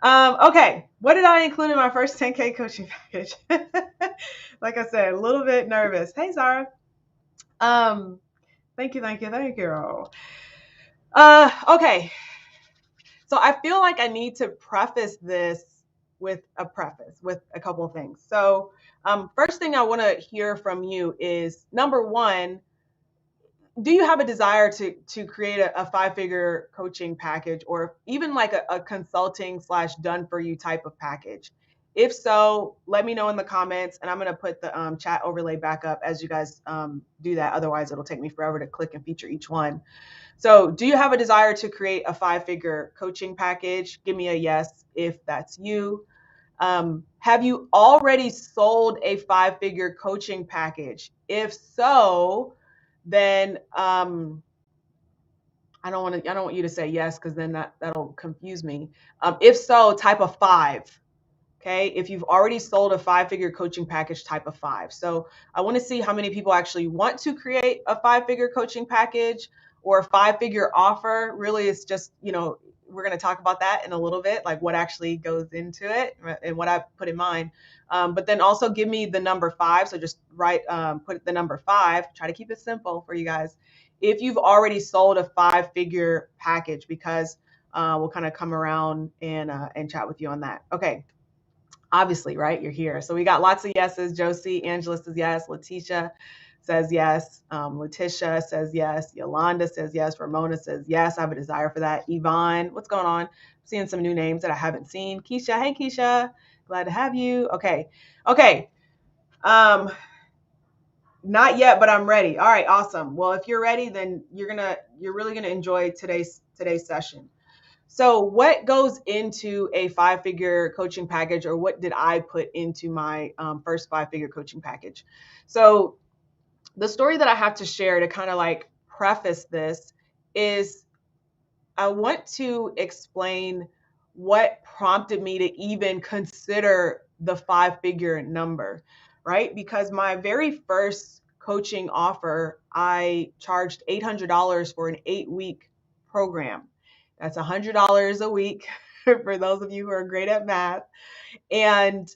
Okay, what did I include in my first 10K coaching package? Like I said, a little bit nervous. Hey, Zara. Um, thank you. Okay, so I feel like I need to preface this with a couple of things. So, first thing I want to hear from you is number one, do you have a desire to create a five figure coaching package or even like a consulting slash done for you type of package? If so, let me know in the comments, and I'm going to put the chat overlay back up as you guys do that. Otherwise, it'll take me forever to click and feature each one. So, do you have a desire to create a five figure coaching package? Give me a yes if that's you. Have you already sold a five figure coaching package? If so, then I don't want you to say yes because then that'll confuse me. If so, type of five. Okay, if you've already sold a five figure coaching package, type of five. So I want to see how many people actually want to create a five figure coaching package or a five figure offer. Really, it's just, we're going to talk about that in a little bit, like what actually goes into it and what I put in mind. But then also give me the number five. So just put the number five, try to keep it simple for you guys. If you've already sold a five figure package, because we'll kind of come around and chat with you on that. Okay. Obviously, right? You're here. So we got lots of yeses. Josie, Angela says yes. LaTisha says yes. LaTisha says yes. Yolanda says yes. Ramona says yes. I have a desire for that. Yvonne, what's going on? I'm seeing some new names that I haven't seen. Keisha, hey Keisha, glad to have you. Okay. Um, Not yet, but I'm ready. All right, awesome. Well, if you're ready, then you're really gonna enjoy today's session. So, what goes into a five figure coaching package, or what did I put into my first five figure coaching package? So, the story that I have to share to kind of like preface this is I want to explain what prompted me to even consider the five figure number, right? Because my very first coaching offer, I charged $800 for an 8 week program. That's $100 a week for those of you who are great at math. And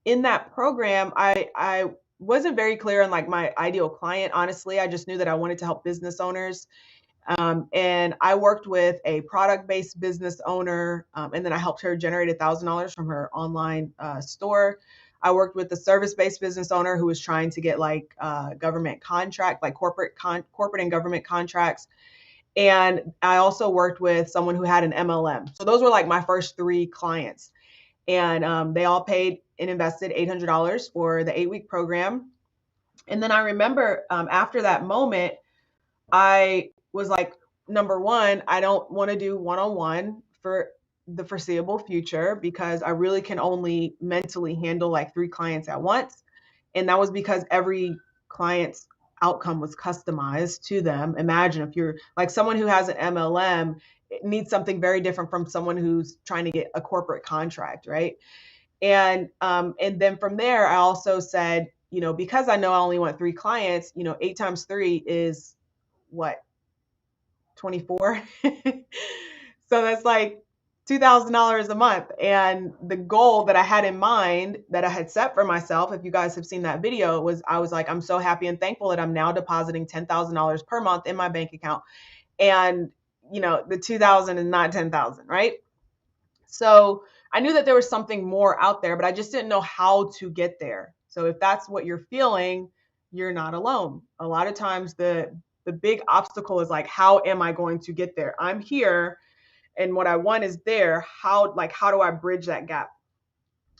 in that program, I wasn't very clear on like my ideal client. Honestly, I just knew that I wanted to help business owners, and I worked with a product-based business owner, and then I helped her generate $1,000 from her online store. I worked with a service-based business owner who was trying to get like government contract, like corporate and government contracts. And I also worked with someone who had an MLM. So those were like my first three clients, and they all paid and invested $800 for the 8 week program. And then I remember after that moment, I was like, number one, I don't want to do one on one for the foreseeable future because I really can only mentally handle like three clients at once. And that was because every client's outcome was customized to them. Imagine if you're like someone who has an MLM, it needs something very different from someone who's trying to get a corporate contract, right? And then from there, I also said, because I know I only want three clients, 8 times 3 is what, 24. So that's like $2,000 a month. And the goal that I had in mind that I had set for myself, if you guys have seen that video, was I was like, I'm so happy and thankful that I'm now depositing $10,000 per month in my bank account. And, the 2,000 is not 10,000, right? So I knew that there was something more out there, but I just didn't know how to get there. So if that's what you're feeling, you're not alone. A lot of times the big obstacle is like, how am I going to get there? I'm here and what I want is there. How do I bridge that gap?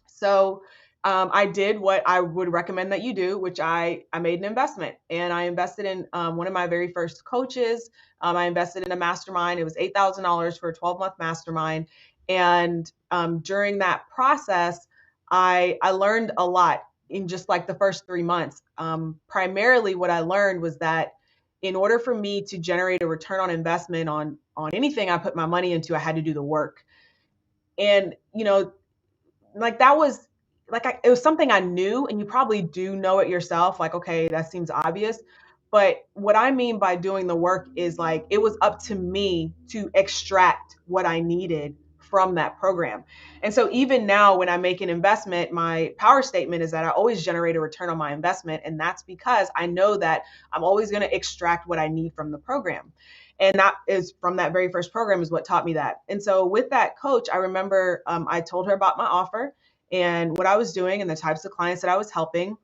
So I did what I would recommend that you do, which I made an investment, and I invested in one of my very first coaches. I invested in a mastermind. It was $8,000 for a 12-month mastermind. And during that process, I learned a lot in just like the first 3 months. Primarily what I learned was that in order for me to generate a return on investment on anything I put my money into, I had to do the work. And like that was like it was something I knew, and you probably do know it yourself. Like, okay, that seems obvious. But what I mean by doing the work is like it was up to me to extract what I needed from that program. And so even now, when I make an investment, my power statement is that I always generate a return on my investment. And that's because I know that I'm always going to extract what I need from the program. And that is from that very first program is what taught me that. And so with that coach, I remember I told her about my offer and what I was doing and the types of clients that I was helping.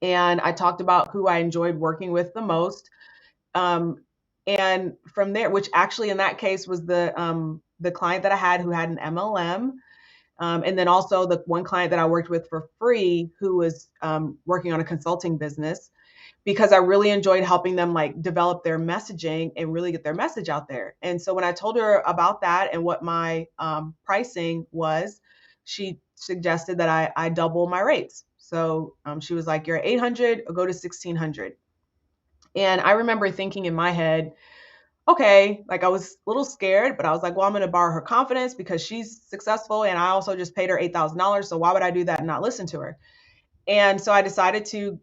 And I talked about who I enjoyed working with the most. And from there, which actually in that case was the client that I had who had an MLM. And then also the one client that I worked with for free who was working on a consulting business, because I really enjoyed helping them like develop their messaging and really get their message out there. And so when I told her about that and what my pricing was, she suggested that I double my rates. So she was like, you're at 800, I'll go to 1600. And I remember thinking in my head, okay, like I was a little scared, but I was like, well, I'm going to borrow her confidence because she's successful. And I also just paid her $8,000. So why would I do that and not listen to her? And so I decided to,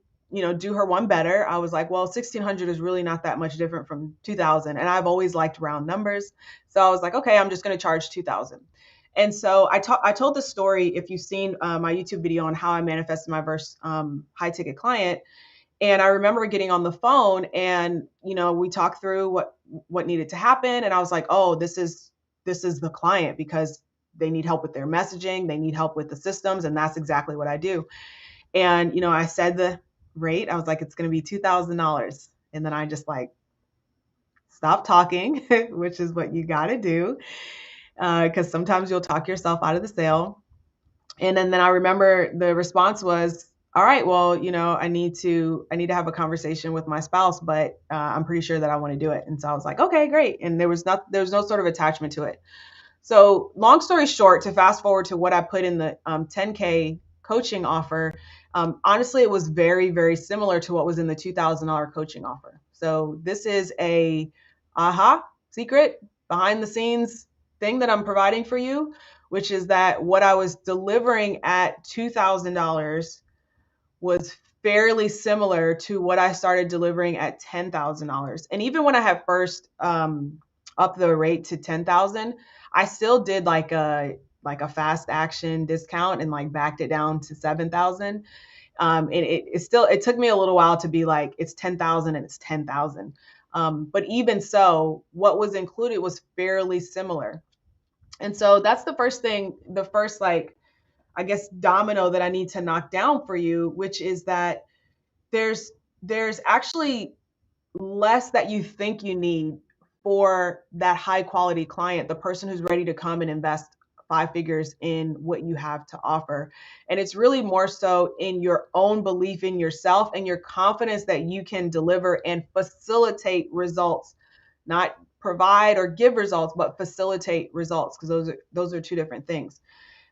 do her one better. I was like, well, 1600 is really not that much different from 2000. And I've always liked round numbers. So I was like, okay, I'm just going to charge 2000. And so I told the story, if you've seen my YouTube video on how I manifested my first high ticket client. And I remember getting on the phone and, we talked through what needed to happen. And I was like, oh, this is the client because they need help with their messaging. They need help with the systems. And that's exactly what I do. And, I said the rate, I was like, it's going to be $2,000. And then I just like stopped talking, which is what you got to do. Because sometimes you'll talk yourself out of the sale. And then I remember the response was, all right, well, I need to have a conversation with my spouse, but I'm pretty sure that I want to do it. And so I was like, okay, great. And there was no sort of attachment to it. So long story short, to fast forward to what I put in the 10K coaching offer, honestly, it was very, very similar to what was in the $2,000 coaching offer. So this is a secret behind the scenes thing that I'm providing for you, which is that what I was delivering at $2,000 was fairly similar to what I started delivering at $10,000. And even when I had first up the rate to 10,000, I still did like a fast action discount and like backed it down to 7,000. And it took me a little while to be like, it's 10,000 and it's 10,000. But even so, what was included was fairly similar. And so that's the first thing, the first like, I guess, domino that I need to knock down for you, which is that there's actually less that you think you need for that high quality client, the person who's ready to come and invest 5 figures in what you have to offer. And it's really more so in your own belief in yourself and your confidence that you can deliver and facilitate results, not provide or give results, but facilitate results, because those are two different things.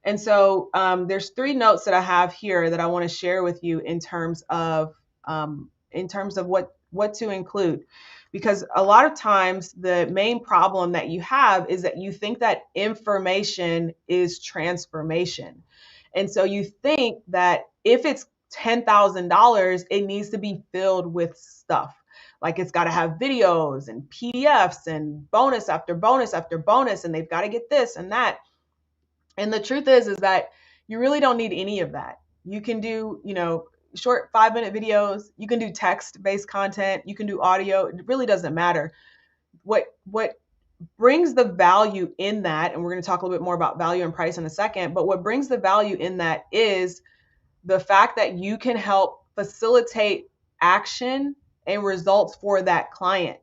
And so there's 3 notes that I have here that I want to share with you in terms of what to include, because a lot of times the main problem that you have is that you think that information is transformation. And so you think that if it's $10,000, it needs to be filled with stuff. Like it's got to have videos and PDFs and bonus after bonus after bonus, and they've got to get this and that. And the truth is that you really don't need any of that. You can do, short 5-minute videos. You can do text-based content. You can do audio. It really doesn't matter. What brings the value in that, and we're going to talk a little bit more about value and price in a second, but what brings the value in that is the fact that you can help facilitate action and results for that client.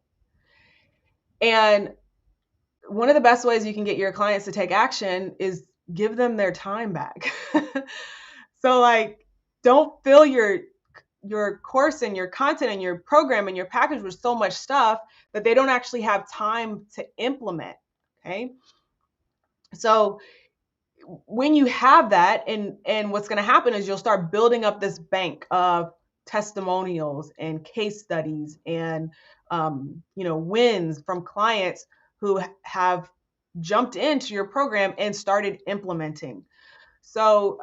And one of the best ways you can get your clients to take action is give them their time back. So like, don't fill your course and your content and your program and your package with so much stuff that they don't actually have time to implement. Okay. So when you have that, and what's going to happen is you'll start building up this bank of testimonials and case studies and wins from clients who have jumped into your program and started implementing. So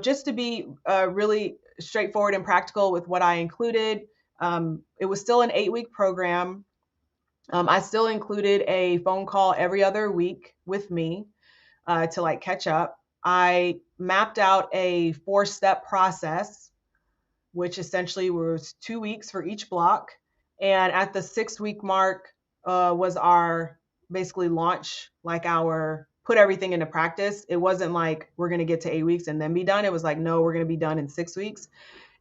just to be really straightforward and practical with what I included, it was still an 8-week program. I still included a phone call every other week with me. to like catch up. I mapped out a 4-step process, which essentially was 2 weeks for each block. And at the 6-week mark was our basically launch, like our put everything into practice. It wasn't like we're going to get to 8 weeks and then be done. It was like, no, we're going to be done in 6 weeks.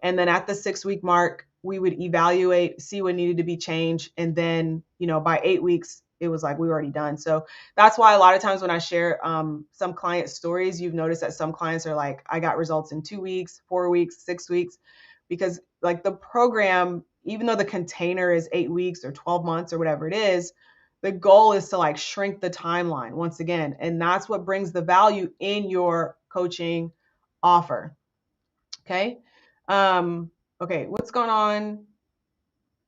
And then at the 6-week mark, we would evaluate, see what needed to be changed. And then, by 8 weeks, it was like we were already done. So that's why a lot of times when I share some client stories, you've noticed that some clients are like, I got results in 2 weeks, 4 weeks, 6 weeks, because like the program, even though the container is 8 weeks or 12 months or whatever it is, the goal is to like shrink the timeline once again. And that's what brings the value in your coaching offer. Okay. Okay, what's going on?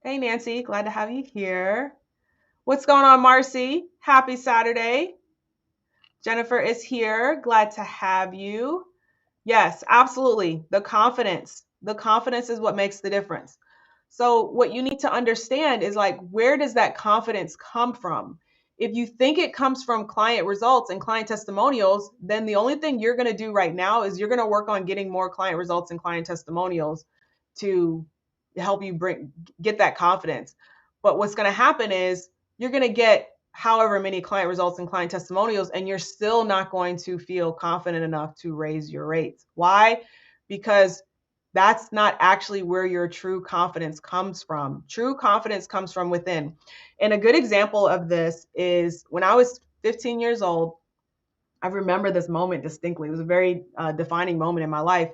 Hey, Nancy, glad to have you here. What's going on, Marcy? Happy Saturday. Jennifer is here. Glad to have you. Yes, absolutely. The confidence. The confidence is what makes the difference. So what you need to understand is like, where does that confidence come from? If you think it comes from client results and client testimonials, then the only thing you're going to do right now is you're going to work on getting more client results and client testimonials to help you get that confidence. But what's going to happen is you're going to get however many client results and client testimonials, and you're still not going to feel confident enough to raise your rates. Why? Because that's not actually where your true confidence comes from. True confidence comes from within. And a good example of this is when I was 15 years old. I remember this moment distinctly. It was a very defining moment in my life.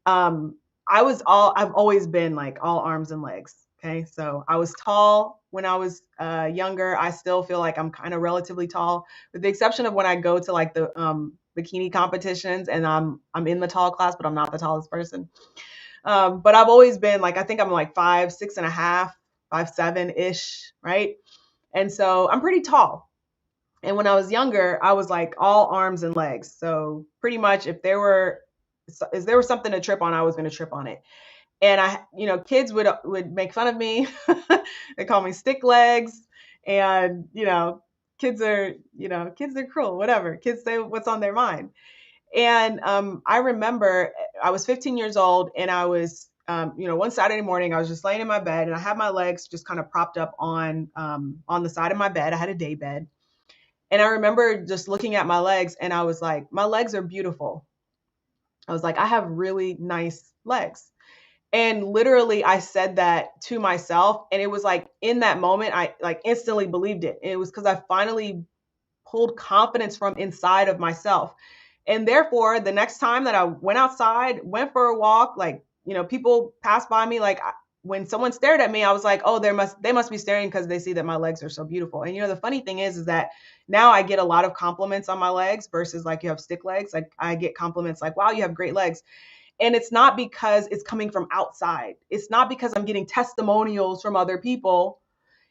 um, I've always been like all arms and legs. Okay. So I was tall when I was younger. I still feel like I'm kind of relatively tall, with the exception of when I go to like the bikini competitions and I'm in the tall class, but I'm not the tallest person. But I've always been like, I think I'm like 5'6.5", 5'7" ish. Right. And so I'm pretty tall. And when I was younger, I was like all arms and legs. So pretty much if there was something to trip on, I was going to trip on it. And kids would make fun of me. They call me stick legs. And, kids are cruel, whatever. Kids say what's on their mind. And I remember I was 15 years old, and I was, one Saturday morning, I was just laying in my bed, and I had my legs just kind of propped up on the side of my bed. I had a day bed. And I remember just looking at my legs, and I was like, my legs are beautiful. I was like, I have really nice legs. And literally I said that to myself. And it was like in that moment, I like instantly believed it. And it was because I finally pulled confidence from inside of myself. And therefore, the next time that I went outside, went for a walk, like, people passed by me, like when someone stared at me, I was like, oh, they must be staring because they see that my legs are so beautiful. And the funny thing is that now I get a lot of compliments on my legs versus like you have stick legs. Like I get compliments like, wow, you have great legs. And it's not because it's coming from outside. It's not because I'm getting testimonials from other people.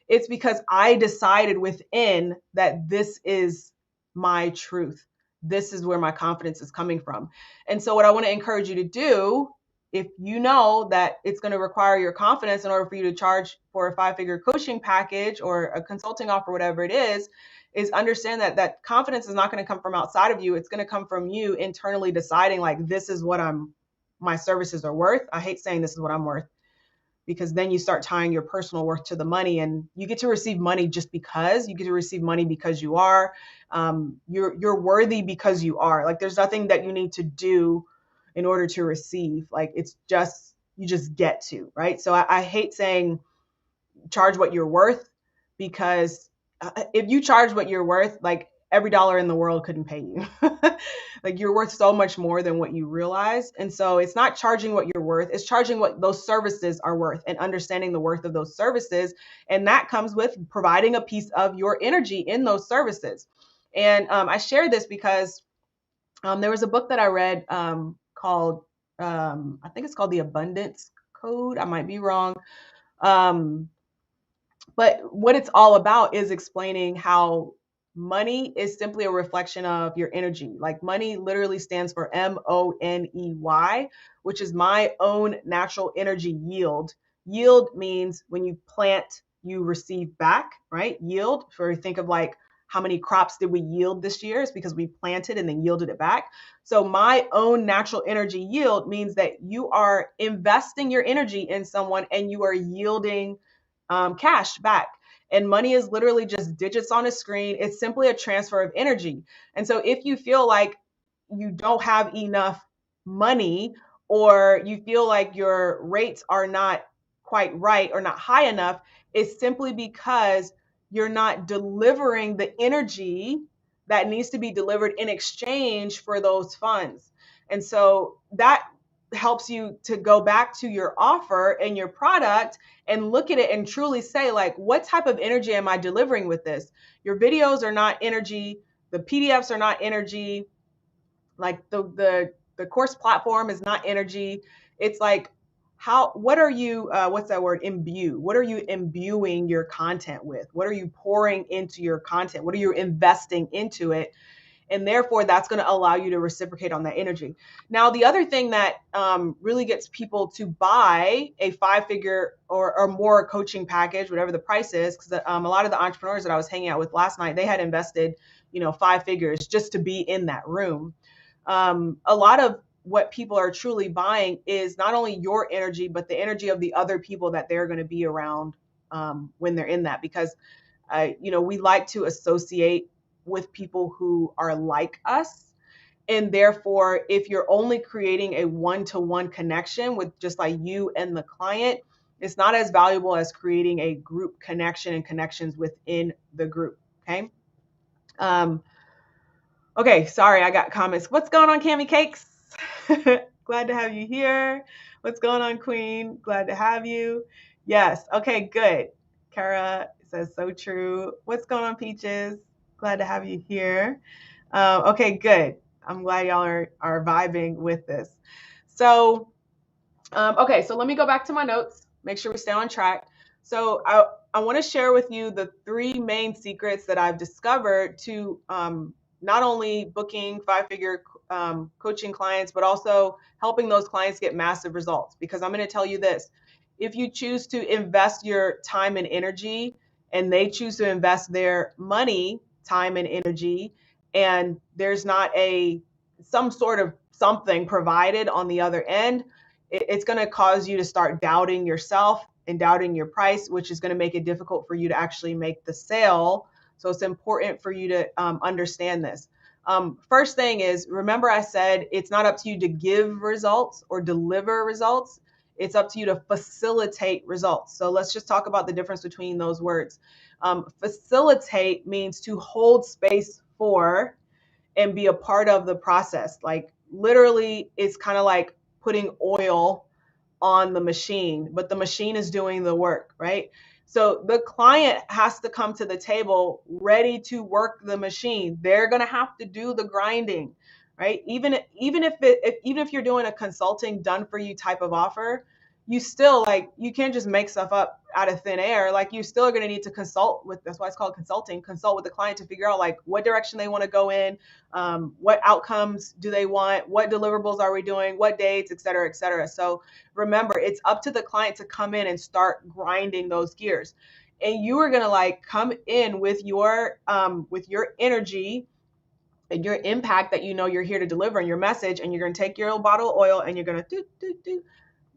It's because I decided within that this is my truth. This is where my confidence is coming from. And so what I want to encourage you to do, if you know that it's going to require your confidence in order for you to charge for a 5-figure coaching package or a consulting offer, whatever it is understand that confidence is not going to come from outside of you. It's going to come from you internally deciding like, this is what my services are worth. I hate saying this is what I'm worth, because then you start tying your personal worth to the money, and you get to receive money just because you get to receive money because you are, you're worthy because you are. Like there's nothing that you need to do in order to receive. Like it's just, you just get to, right? So I hate saying charge what you're worth, because if you charge what you're worth, like every dollar in the world couldn't pay you. Like you're worth so much more than what you realize. And so it's not charging what you're worth, it's charging what those services are worth and understanding the worth of those services. And that comes with providing a piece of your energy in those services. And I share this because there was a book that I read called, I think it's called The Abundance Code. I might be wrong. But what it's all about is explaining how money is simply a reflection of your energy. Like money literally stands for MONEY, which is my own natural energy yield. Yield means when you plant, you receive back, right? Yield, for think of like how many crops did we yield this year? It's because we planted and then yielded it back. So my own natural energy yield means that you are investing your energy in someone and you are yielding cash back. And money is literally just digits on a screen. It's simply a transfer of energy. And so if you feel like you don't have enough money, or you feel like your rates are not quite right or not high enough, it's simply because you're not delivering the energy that needs to be delivered in exchange for those funds. And so that helps you to go back to your offer and your product and look at it and truly say, like, what type of energy am I delivering with this? Your videos are not energy, the PDFs are not energy, like the course platform is not energy. It's like, what are you what's that word, imbue, what are you imbuing your content with? What are you pouring into your content? What are you investing into it? And therefore that's going to allow you to reciprocate on that energy. Now, the other thing that really gets people to buy a 5-figure or more coaching package, whatever the price is, because a lot of the entrepreneurs that I was hanging out with last night, they had invested 5 figures just to be in that room. A lot of what people are truly buying is not only your energy, but the energy of the other people that they're going to be around when they're in that. Because, we like to associate with people who are like us. And therefore, if you're only creating a one-to-one connection with just like you and the client, it's not as valuable as creating a group connection and connections within the group. Okay. Okay, sorry, I got comments. What's going on, Cami Cakes? Glad to have you here. What's going on, Queen? Glad to have you. Yes, okay, good. Kara says so true. What's going on, Peaches? Glad to have you here. Okay, good. I'm glad y'all are vibing with this. So, okay, so let me go back to my notes, make sure we stay on track. So I want to share with you the 3 main secrets that I've discovered to not only booking 5-figure coaching clients, but also helping those clients get massive results. Because I'm going to tell you this, if you choose to invest your time and energy, and they choose to invest their money, time and energy, and there's not some sort of something provided on the other end, it's going to cause you to start doubting yourself and doubting your price, which is going to make it difficult for you to actually make the sale. So it's important for you to understand this. First thing is, remember I said it's not up to you to give results or deliver results. It's up to you to facilitate results. So let's just talk about the difference between those words. Facilitate means to hold space for and be a part of the process. Like literally, it's kind of like putting oil on the machine, but the machine is doing the work, right? So the client has to come to the table ready to work the machine. They're going to have to do the grinding, right? Even if you're doing a consulting done for you type of offer, you still, like, you can't just make stuff up out of thin air. Like, you still are going to need to consult with, that's why it's called consulting, consult with the client to figure out like what direction they want to go in, what outcomes do they want, what deliverables are we doing, what dates, et cetera, et cetera. So remember, it's up to the client to come in and start grinding those gears. And you are going to like come in with your energy and your impact that you're here to deliver, and your message, and you're going to take your little bottle of oil and you're going to do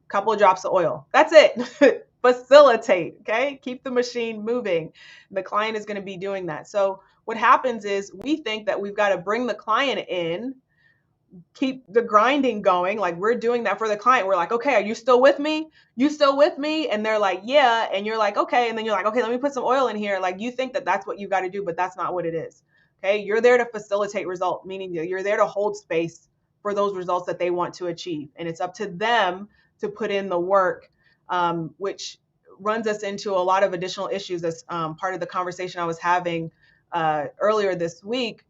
couple of drops of oil. That's it. Facilitate, okay? Keep the machine moving. The client is going to be doing that. So what happens is we think that we've got to bring the client in, keep the grinding going. Like, we're doing that for the client. We're like, okay, are you still with me? You still with me? And they're like, yeah. And you're like, okay. And then you're like, okay, let me put some oil in here. Like, you think that that's what you got to do, but that's not what it is. Okay. You're there to facilitate result, meaning that you're there to hold space for those results that they want to achieve. And it's up to them to put in the work, which runs us into a lot of additional issues as part of the conversation I was having earlier this week,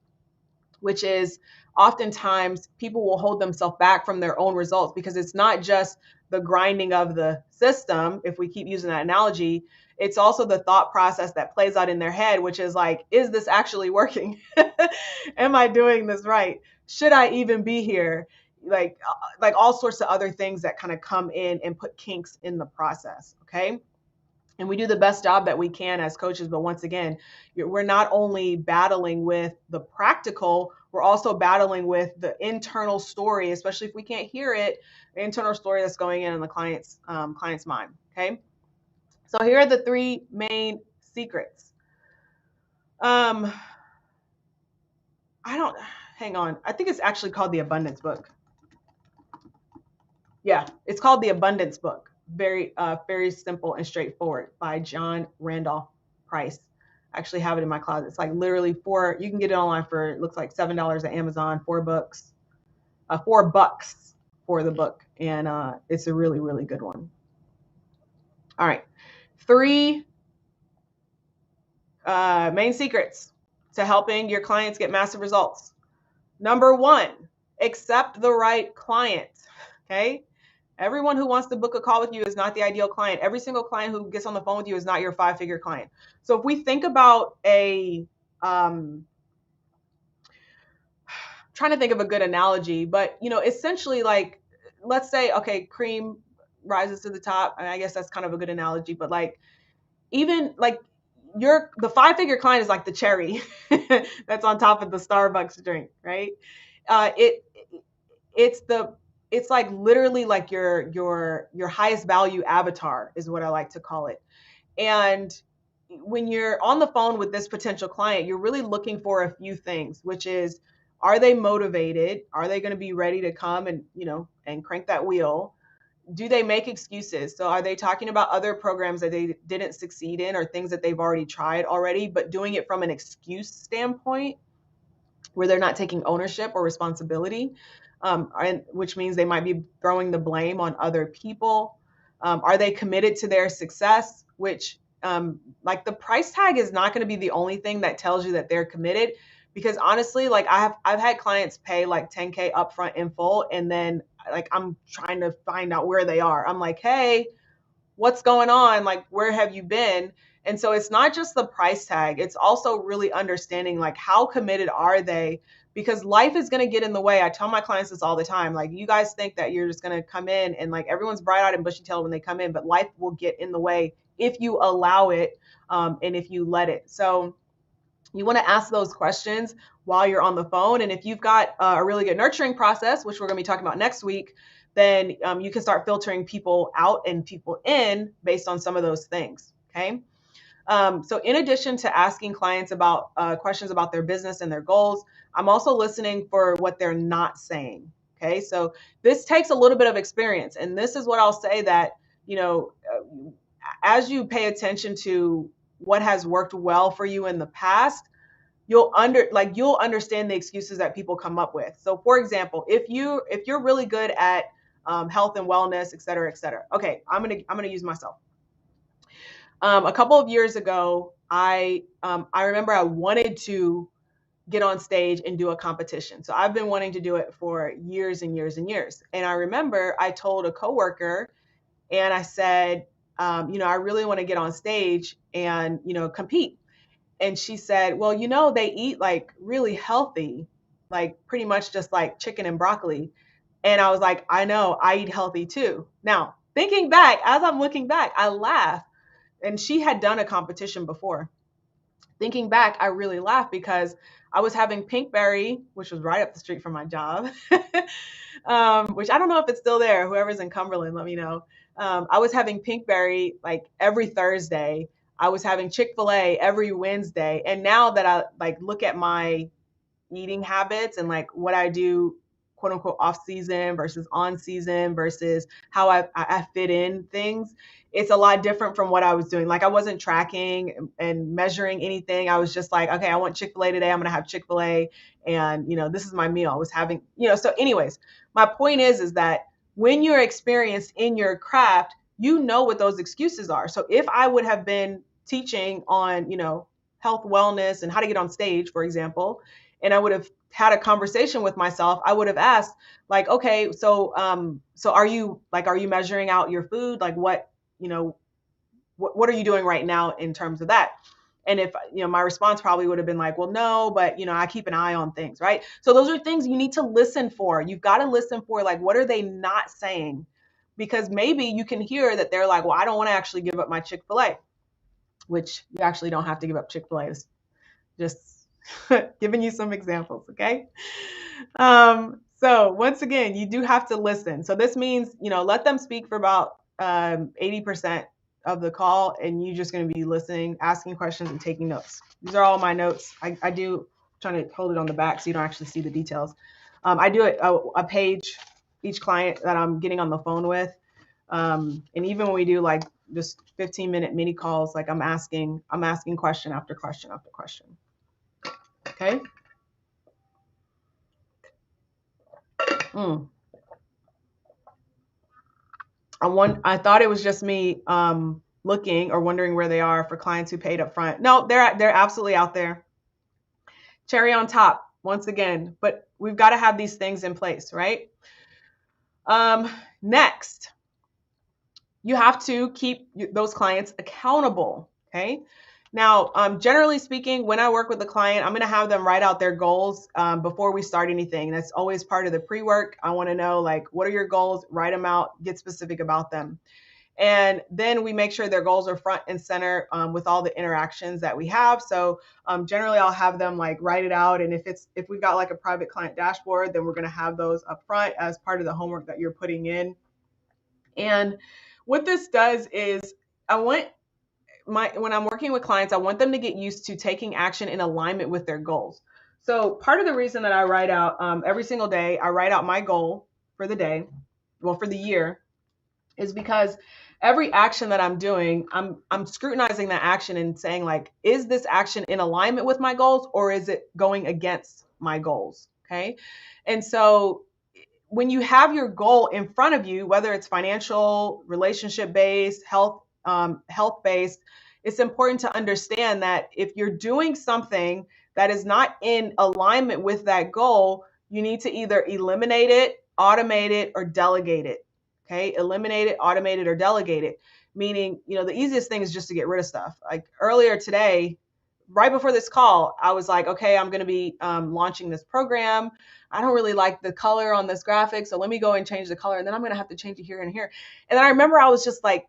which is oftentimes people will hold themselves back from their own results because it's not just the grinding of the system, if we keep using that analogy, it's also the thought process that plays out in their head, which is like, is this actually working? Am I doing this right? Should I even be here? Like all sorts of other things that kind of come in and put kinks in the process, okay? and we do the best job that we can as coaches. But once again, we're not only battling with the practical, we're also battling with the internal story, especially if we can't hear it, the internal story that's going in the client's mind. Okay. So here are the three main secrets. I don't, hang on. I think it's actually called the Abundance Book. Yeah, it's called the Abundance Book. Very simple and straightforward, by John Randolph Price. I actually have it in my closet. It's like literally you can get it online for, it looks like $7 at Amazon, $4, $4 for the book. And it's a really, really good one. All right. Three main secrets to helping your clients get massive results. Number one, accept the right client. Okay. Everyone who wants to book a call with you is not the ideal client. Every single client who gets on the phone with you is not your 5-figure client. So if we think about trying to think of a good analogy, but essentially, like, let's say, okay, cream rises to the top. I guess that's kind of a good analogy, but like, even like the 5-figure client is like the cherry that's on top of the Starbucks drink, right? It's like literally like your highest value avatar is what I like to call it. And when you're on the phone with this potential client, you're really looking for a few things, which is, are they motivated? Are they going to be ready to come and crank that wheel? Do they make excuses? So are they talking about other programs that they didn't succeed in, or things that they've already tried already, but doing it from an excuse standpoint where they're not taking ownership or responsibility, which means they might be throwing the blame on other people? Are they committed to their success? Which, like, the price tag is not going to be the only thing that tells you that they're committed. Because honestly, like, I've had clients pay like 10K upfront in full, and then like I'm trying to find out where they are. I'm like, hey, what's going on? Like, where have you been? And so it's not just the price tag. It's also really understanding, like, how committed are they? Because life is going to get in the way. I tell my clients this all the time. Like, you guys think that you're just going to come in and like everyone's bright-eyed and bushy-tailed when they come in, but life will get in the way if you allow it, and if you let it. So you want to ask those questions while you're on the phone. And if you've got a really good nurturing process, which we're going to be talking about next week, then you can start filtering people out and people in based on some of those things. Okay. So in addition to asking clients about questions about their business and their goals, I'm also listening for what they're not saying. Okay. So this takes a little bit of experience. And this is what I'll say, that, as you pay attention to what has worked well for you in the past, you'll understand the excuses that people come up with. So for example, if you're really good at health and wellness, et cetera, et cetera. Okay, I'm gonna use myself. A couple of years ago, I remember I wanted to get on stage and do a competition. So I've been wanting to do it for years and years and years. And I remember I told a coworker, and I said, I really want to get on stage and, compete. And she said, well, they eat like really healthy, like pretty much just like chicken and broccoli. And I was like, I know, I eat healthy too. Now, thinking back, as I'm looking back, I laugh. And she had done a competition before. Thinking back, I really laughed because I was having Pinkberry, which was right up the street from my job, which I don't know if it's still there. Whoever's in Cumberland, let me know. I was having Pinkberry like every Thursday. I was having Chick-fil-A every Wednesday. And now that I like look at my eating habits and like what I do, quote unquote, off season versus on season versus how I fit in things, it's a lot different from what I was doing. Like, I wasn't tracking and measuring anything. I was just like, okay, I want Chick-fil-A today. I'm going to have Chick-fil-A. And, this is my meal. I was having, so anyways, my point is that when you're experienced in your craft, you know what those excuses are. So if I would have been teaching on, health, wellness, and how to get on stage, for example, and I would have had a conversation with myself, I would have asked, like, okay, so are you measuring out your food? Like, what are you doing right now in terms of that? And if, my response probably would have been like, well, no, but, I keep an eye on things, right? So those are things you need to listen for. You've got to listen for, like, what are they not saying? because maybe you can hear that they're like, well, I don't want to actually give up my Chick-fil-A, which you actually don't have to give up Chick-fil-A. It's just giving you some examples, okay? So once again, you do have to listen. So this means, let them speak for about 80% of the call, and you're just going to be listening, asking questions, and taking notes. These are all my notes. I do trying to hold it on the back so you don't actually see the details. I do it a page each client that I'm getting on the phone with. And even when we do like just 15-minute mini calls, like I'm asking question after question after question. Okay. I thought it was just me looking or wondering where they are for clients who paid up front. No, they're absolutely out there. Cherry on top, once again, but we've got to have these things in place, right? Next, you have to keep those clients accountable, okay? Now, generally speaking, when I work with a client, I'm going to have them write out their goals before we start anything. That's always part of the pre-work. I want to know, like, what are your goals? Write them out, get specific about them. And then we make sure their goals are front and center with all the interactions that we have. So generally I'll have them like write it out. And if we've got like a private client dashboard, then we're going to have those up front as part of the homework that you're putting in. And what this does is when I'm working with clients, I want them to get used to taking action in alignment with their goals. So part of the reason that I write out every single day, I write out my goal for the day, well, for the year, is because every action that I'm doing, I'm scrutinizing that action and saying, like, is this action in alignment with my goals, or is it going against my goals? Okay. And so when you have your goal in front of you, whether it's financial, relationship based, health based, it's important to understand that if you're doing something that is not in alignment with that goal, you need to either eliminate it, automate it, or delegate it. Okay, eliminate it, automate it, or delegate it. Meaning, the easiest thing is just to get rid of stuff. Like earlier today, right before this call, I was like, okay, I'm going to be launching this program. I don't really like the color on this graphic, so let me go and change the color, and then I'm going to have to change it here and here. And then I remember I was just like,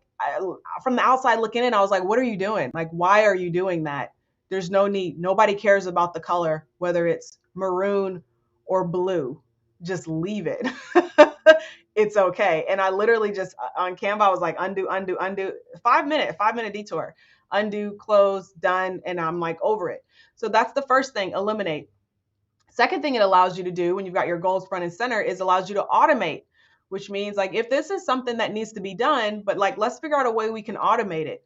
from the outside looking in, I was like, what are you doing? Like, why are you doing that? There's no need. Nobody cares about the color, whether it's maroon or blue. Just leave it. It's okay. And I literally just on Canva, I was like, undo, 5-minute detour, undo, close, done. And I'm like over it. So that's the first thing, eliminate. Second thing it allows you to do when you've got your goals front and center is allows you to automate, which means like if this is something that needs to be done, but like let's figure out a way we can automate it.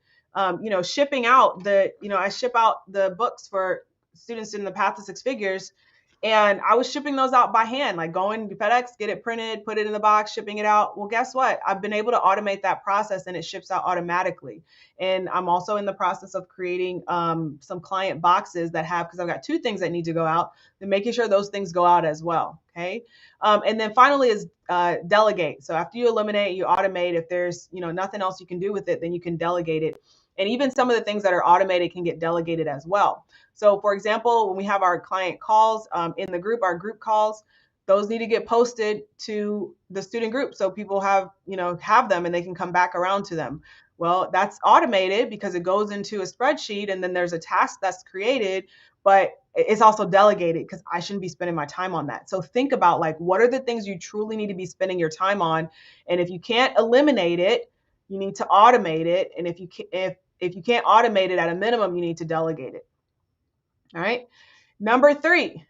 Shipping out I ship out the books for students in the path to six figures. And I was shipping those out by hand, like going to FedEx, get it printed, put it in the box, shipping it out. Well, guess what? I've been able to automate that process and it ships out automatically. And I'm also in the process of creating some client boxes that have, because I've got two things that need to go out, and making sure those things go out as well. Okay. And then finally is delegate. So after you eliminate, you automate. If there's nothing else you can do with it, then you can delegate it. And even some of the things that are automated can get delegated as well. So for example, when we have our client calls in the group, our group calls, those need to get posted to the student group so people have them and they can come back around to them. Well, that's automated because it goes into a spreadsheet and then there's a task that's created, but it's also delegated because I shouldn't be spending my time on that. So think about like, what are the things you truly need to be spending your time on? And if you can't eliminate it, you need to automate it. And if you can't automate it at a minimum, you need to delegate it. All right. Number 3.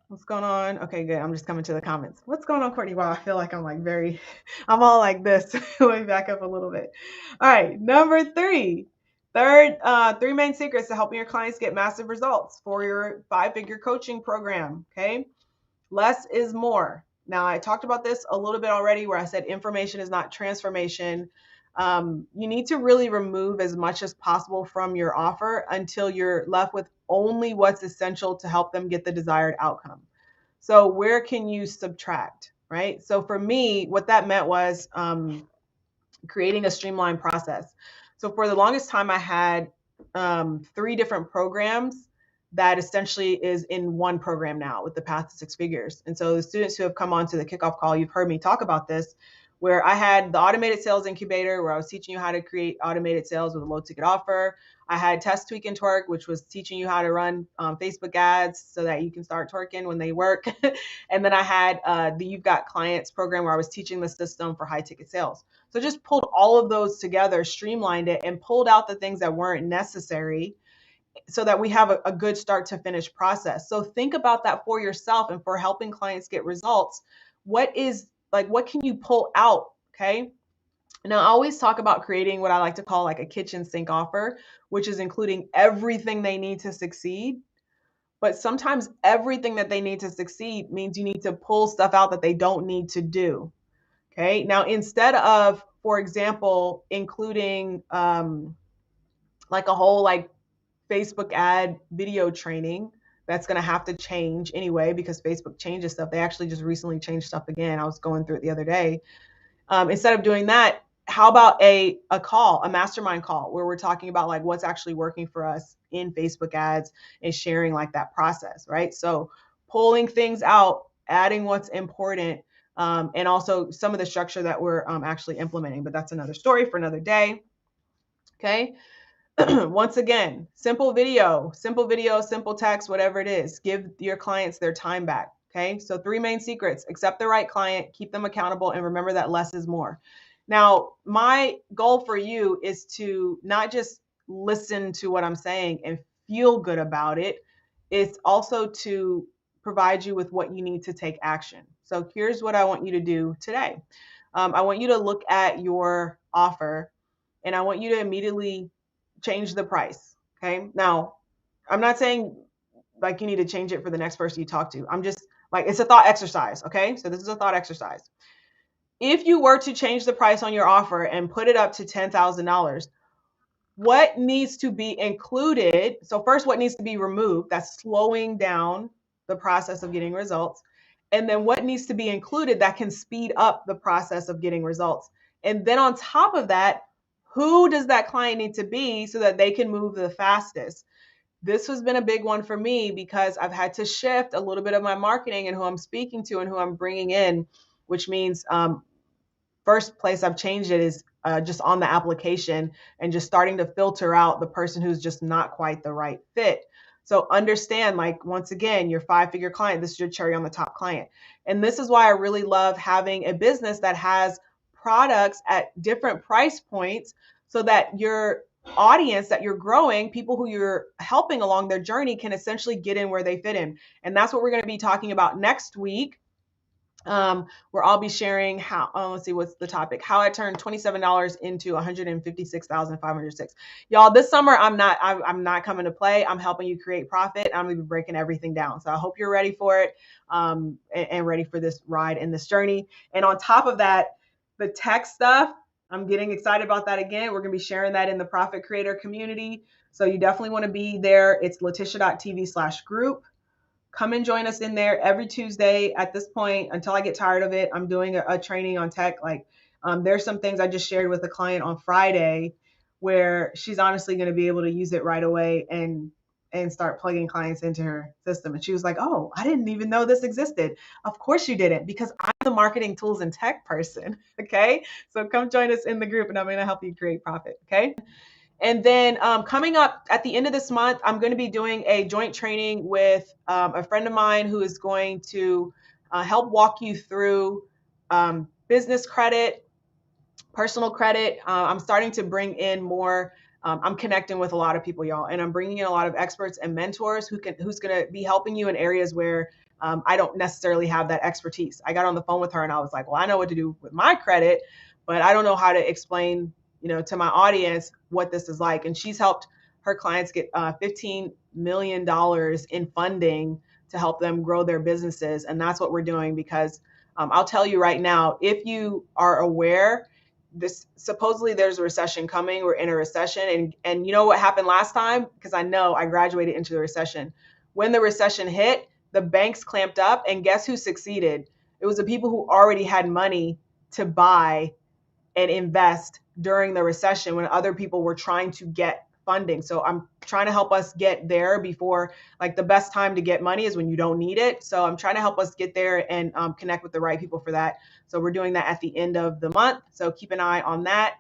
What's going on? Okay, good. I'm just coming to the comments. What's going on, Courtney? Wow, I feel like I'm I'm all like this. Let me back up a little bit. All right. Number 3. Third, 3 main secrets to helping your clients get massive results for your 5-figure coaching program. Okay. Less is more. Now, I talked about this a little bit already where I said information is not transformation. You need to really remove as much as possible from your offer until you're left with only what's essential to help them get the desired outcome. So where can you subtract, right? So for me, what that meant was creating a streamlined process. So for the longest time, I had 3 different programs that essentially is in one program now with the Path to Six Figures. And so the students who have come on to the kickoff call, you've heard me talk about this, where I had the automated sales incubator, where I was teaching you how to create automated sales with a low ticket offer. I had Test, Tweak, and Twerk, which was teaching you how to run Facebook ads so that you can start twerking when they work. And then I had the You've Got Clients program, where I was teaching the system for high ticket sales. So just pulled all of those together, streamlined it, and pulled out the things that weren't necessary so that we have a good start to finish process. So think about that for yourself and for helping clients get results. What can you pull out? Okay. Now, I always talk about creating what I like to call like a kitchen sink offer, which is including everything they need to succeed. But sometimes everything that they need to succeed means you need to pull stuff out that they don't need to do. Okay. Now, instead of, for example, including like a whole like Facebook ad video training, that's going to have to change anyway because Facebook changes stuff. They actually just recently changed stuff again. I was going through it the other day. Instead of doing that, how about a call, a mastermind call, where we're talking about like what's actually working for us in Facebook ads and sharing like that process, right? So pulling things out, adding what's important, and also some of the structure that we're actually implementing. But that's another story for another day. Okay. Once again, simple video, simple text, whatever it is, give your clients their time back. Okay. So 3 main secrets: accept the right client, keep them accountable, and remember that less is more. Now, my goal for you is to not just listen to what I'm saying and feel good about it. It's also to provide you with what you need to take action. So here's what I want you to do today. I want you to look at your offer, and I want you to immediately change the price. Okay. Now, I'm not saying like you need to change it for the next person you talk to. I'm just like, it's a thought exercise. Okay. So this is a thought exercise. If you were to change the price on your offer and put it up to $10,000, what needs to be included? So first, what needs to be removed? That's slowing down the process of getting results. And then what needs to be included that can speed up the process of getting results? And then on top of that, who does that client need to be so that they can move the fastest? This has been a big one for me because I've had to shift a little bit of my marketing and who I'm speaking to and who I'm bringing in, which means first place I've changed it is just on the application and just starting to filter out the person who's just not quite the right fit. So understand, like, once again, your 5-figure client, this is your cherry on the top client. And this is why I really love having a business that has products at different price points so that your audience that you're growing, people who you're helping along their journey, can essentially get in where they fit in. And that's what we're going to be talking about next week. Where I'll be sharing how, let's see, what's the topic? How I turned $27 into $156,506. Y'all, this summer, I'm not coming to play. I'm helping you create profit. I'm going to be breaking everything down. So I hope you're ready for it, and ready for this ride and this journey. And on top of that, the tech stuff, I'm getting excited about that again. We're going to be sharing that in the Profit Creator community. So you definitely want to be there. It's latisha.tv/group. Come and join us in there every Tuesday. At this point, until I get tired of it, I'm doing a training on tech. Like, there's some things I just shared with a client on Friday where she's honestly going to be able to use it right away and start plugging clients into her system. And she was like, oh, I didn't even know this existed. Of course you didn't, because I'm the marketing tools and tech person. Okay. So come join us in the group and I'm going to help you create profit. Okay. And then coming up at the end of this month, I'm going to be doing a joint training with a friend of mine who is going to help walk you through business credit, personal credit. I'm starting to bring in more. I'm connecting with a lot of people, y'all, and I'm bringing in a lot of experts and mentors who's going to be helping you in areas where I don't necessarily have that expertise. I got on the phone with her and I was like, well, I know what to do with my credit, but I don't know how to explain, to my audience what this is like. And she's helped her clients get $15 million in funding to help them grow their businesses. And that's what we're doing because I'll tell you right now, if you are aware, supposedly there's a recession coming. We're in a recession. And you know what happened last time? Because I know I graduated into the recession. When the recession hit, the banks clamped up, and guess who succeeded? It was the people who already had money to buy and invest during the recession when other people were trying to get funding. So I'm trying to help us get there before, like, the best time to get money is when you don't need it. So I'm trying to help us get there and connect with the right people for that. So we're doing that at the end of the month. So keep an eye on that.